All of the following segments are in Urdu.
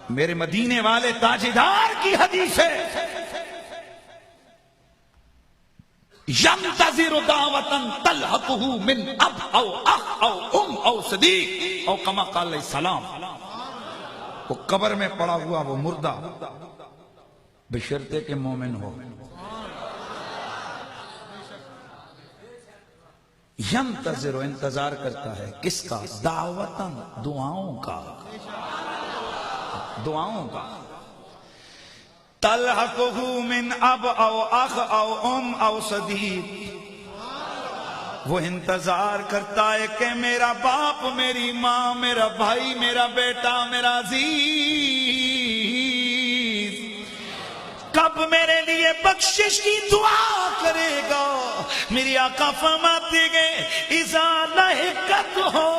میرے مدینے والے تاجدار کی حدیث ہے، ينتظر دعوة تلحقه من اب او اخ او ام او صدیق او کما قال علیہ السلام. وہ قبر میں پڑا ہوا وہ مردہ بشرطے کہ مومن ہو. ینتظر انتظار کرتا ہے کس کا؟ دعوتاً دعاؤں کا، دعاؤں کا. تلحقہ من اب او اخ او ام او صدیق، وہ انتظار کرتا ہے کہ میرا باپ، میری ماں، میرا بھائی، میرا بیٹا، میرا عزیز کب میرے لیے بخشش کی دعا کرے گا. میری آقا فرماتے گئے اذا لحقت ہو،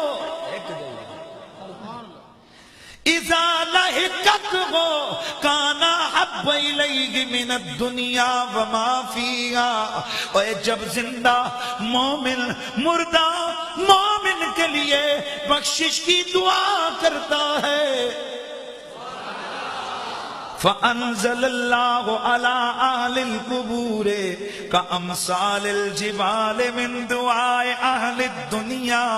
اذا لحقت ہو کانا حب الیہ من الدنیا وما فیہا. اور جب زندہ مومن مردہ مومن کے لیے بخشش کی دعا کرتا ہے، فَأَنزَلَ اللَّهُ عَلَىٰ أَهْلِ الْقُبُورِ كَأَمْثَالِ الْجِبَالِ مِن دُعَاءِ أَهْلِ الدُّنْيَا.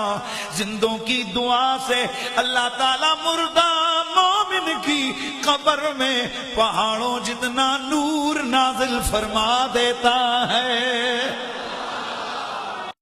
زندوں کی دعا سے اللہ تعالیٰ مردہ مومن کی قبر میں پہاڑوں جتنا نور نازل فرما دیتا ہے.